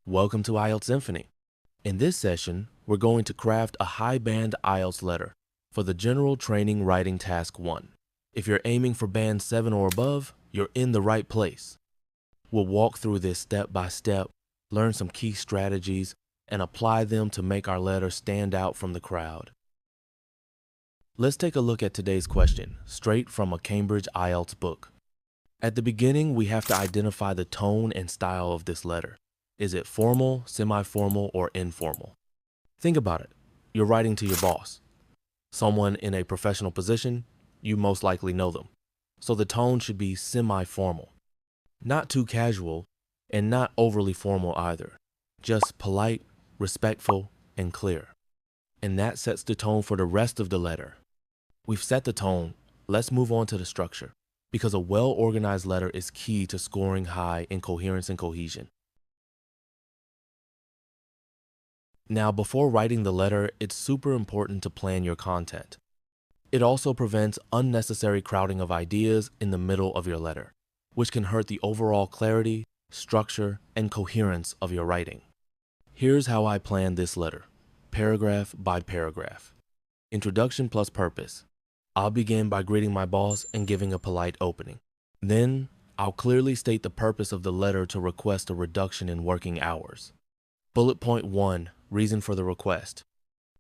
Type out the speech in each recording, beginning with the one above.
Welcome to IELTS Symphony. In this session, we're going to craft a high-band IELTS letter for the General Training Writing Task 1. If you're aiming for band 7 or above, you're in the right place. We'll walk through this step by step, learn some key strategies, and apply them to make our letter stand out from the crowd. Let's take a look at today's question, straight from a Cambridge IELTS book. At the beginning, we have to identify the tone and style of this letter. Is it formal, semi-formal, or informal? Think about it. You're writing to your boss. Someone in a professional position, you most likely know them. So the tone should be semi-formal. Not too casual, and not overly formal either. Just polite, respectful, and clear. And that sets the tone for the rest of the letter. We've set the tone. Let's move on to the structure, because a well-organized letter is key to scoring high in coherence and cohesion. Now, before writing the letter, it's super important to plan your content. It also prevents unnecessary crowding of ideas in the middle of your letter, which can hurt the overall clarity, structure, and coherence of your writing. Here's how I plan this letter, paragraph by paragraph. Introduction plus purpose. I'll begin by greeting my boss and giving a polite opening. Then, I'll clearly state the purpose of the letter to request a reduction in working hours. Bullet point 1, reason for the request.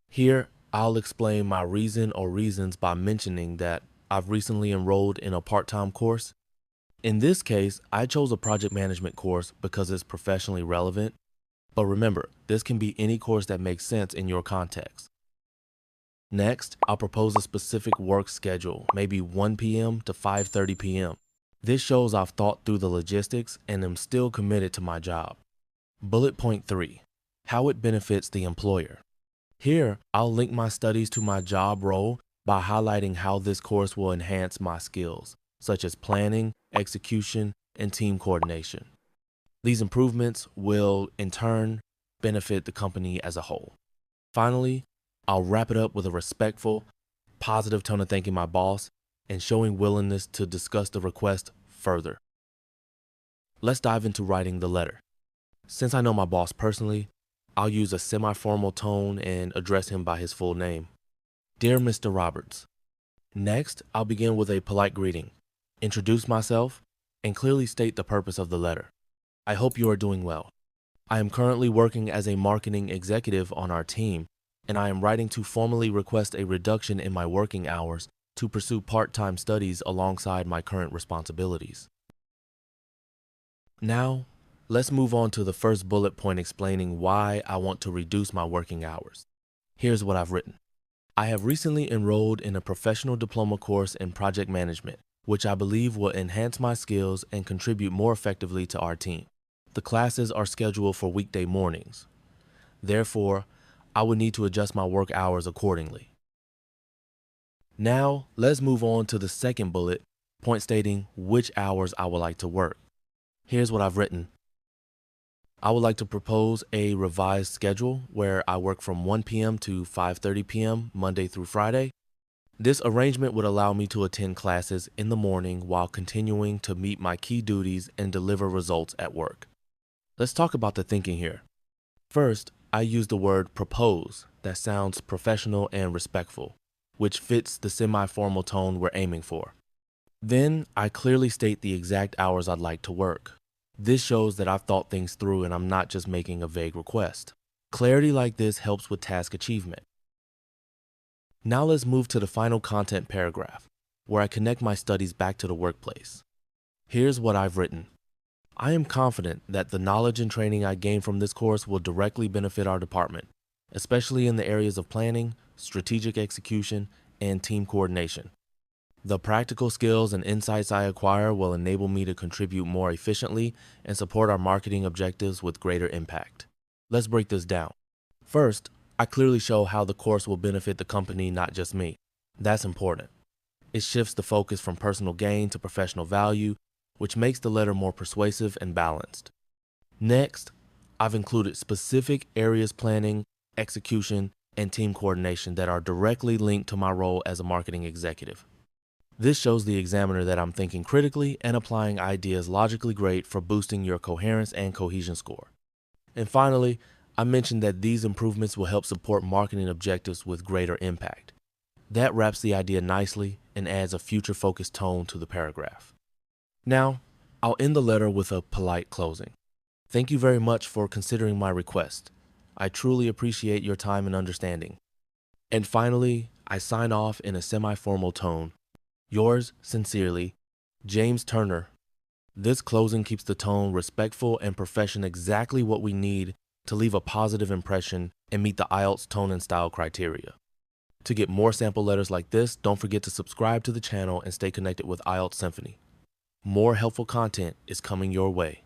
Here, I'll explain my reason or reasons by mentioning that I've recently enrolled in a part-time course. In this case, I chose a project management course because it's professionally relevant. But remember, this can be any course that makes sense in your context. Next, I'll propose a specific work schedule, maybe 1 p.m. to 5:30 p.m. This shows I've thought through the logistics and am still committed to my job. Bullet point 3, how it benefits the employer. Here, I'll link my studies to my job role by highlighting how this course will enhance my skills, such as planning, execution, and team coordination. These improvements will, in turn, benefit the company as a whole. Finally, I'll wrap it up with a respectful, positive tone of thanking my boss and showing willingness to discuss the request further. Let's dive into writing the letter. Since I know my boss personally, I'll use a semi-formal tone and address him by his full name. Dear Mr. Roberts. Next, I'll begin with a polite greeting, introduce myself, and clearly state the purpose of the letter. I hope you are doing well. I am currently working as a marketing executive on our team, and I am writing to formally request a reduction in my working hours to pursue part-time studies alongside my current responsibilities. Now, let's move on to the first bullet point explaining why I want to reduce my working hours. Here's what I've written. I have recently enrolled in a professional diploma course in project management, which I believe will enhance my skills and contribute more effectively to our team. The classes are scheduled for weekday mornings. Therefore, I would need to adjust my work hours accordingly. Now, let's move on to the second bullet point stating which hours I would like to work. Here's what I've written. I would like to propose a revised schedule where I work from 1 p.m. to 5:30 p.m. Monday through Friday. This arrangement would allow me to attend classes in the morning while continuing to meet my key duties and deliver results at work. Let's talk about the thinking here. First, I use the word propose that sounds professional and respectful, which fits the semi-formal tone we're aiming for. Then, I clearly state the exact hours I'd like to work. This shows that I've thought things through and I'm not just making a vague request. Clarity like this helps with task achievement. Now let's move to the final content paragraph, where I connect my studies back to the workplace. Here's what I've written. I am confident that the knowledge and training I gain from this course will directly benefit our department, especially in the areas of planning, strategic execution, and team coordination. The practical skills and insights I acquire will enable me to contribute more efficiently and support our marketing objectives with greater impact. Let's break this down. First, I clearly show how the course will benefit the company, not just me. That's important. It shifts the focus from personal gain to professional value, which makes the letter more persuasive and balanced. Next, I've included specific areas planning, execution, and team coordination that are directly linked to my role as a marketing executive. This shows the examiner that I'm thinking critically and applying ideas logically great for boosting your coherence and cohesion score. And finally, I mentioned that these improvements will help support marketing objectives with greater impact. That wraps the idea nicely and adds a future-focused tone to the paragraph. Now, I'll end the letter with a polite closing. Thank you very much for considering my request. I truly appreciate your time and understanding. And finally, I sign off in a semi-formal tone. Yours sincerely, James Turner. This closing keeps the tone respectful and professional, exactly what we need to leave a positive impression and meet the IELTS tone and style criteria. To get more sample letters like this, don't forget to subscribe to the channel and stay connected with IELTS Symphony. More helpful content is coming your way.